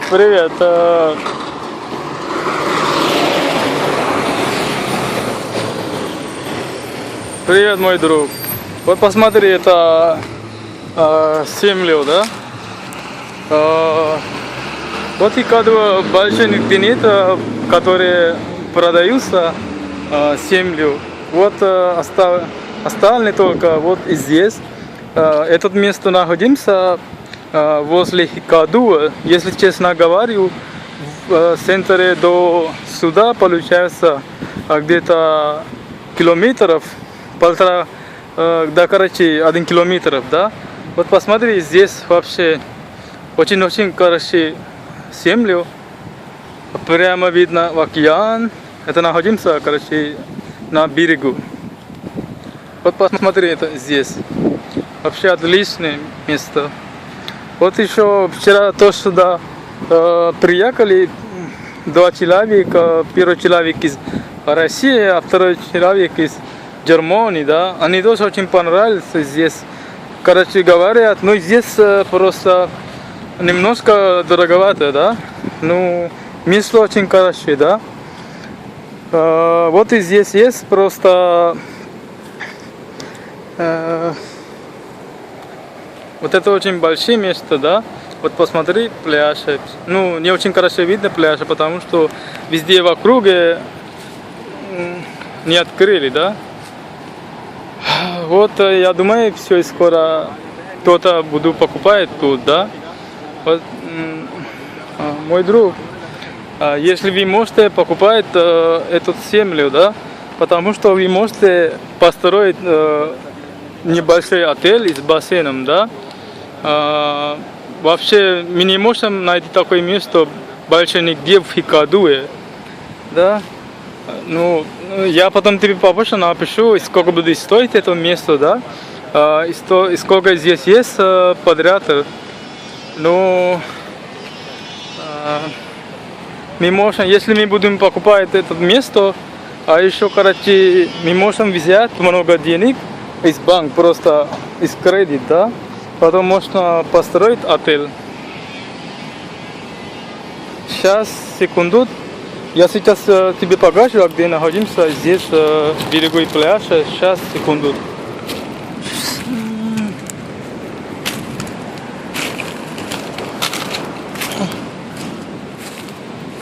Привет. Привет, мой друг. Вот посмотри, это землю, да? Вот и когда большие нигде нет, которые продаются землю. Вот остальные только вот и здесь. Этот место находимся возле Хикаду. Если честно говорю, в центре до сюда получается где-то километров полтора, до Карачи 1 километр, да? Вот посмотри, здесь вообще очень-очень хорошие земли. Прямо видно в океан. Это находимся, короче, на берегу. Вот посмотри, это здесь. Вообще отличное место. Вот еще вчера тоже сюда приехали 2 человека. Первый человек из России, а второй человек из Германии, да. Они тоже очень понравились здесь. Короче, говорят, ну здесь просто немножко дороговато, да. Ну, место очень хорошее, да. Вот и здесь есть просто вот это очень большое место, да. Вот посмотри, пляж. Ну, не очень хорошо видно пляж, потому что везде в округе не открыли, да. Вот я думаю, все скоро кто-то буду покупать тут, да. Вот, мой друг, если вы можете покупать эту землю, да, потому что вы можете построить небольшой отель с бассейном, да. Вообще мы не можем найти такое место больше нигде в Хикадуе, да. Ну, я потом тебе попозже напишу, сколько будет стоить это место, да, и сколько здесь есть подряд. Ну, мы можем, если мы будем покупать это место, а еще, короче, мы можем взять много денег из банка, просто из кредит, да, потом можно построить отель. Сейчас, секунду. Я сейчас тебе покажу, где находимся, здесь береговой пляж. Сейчас, секунду.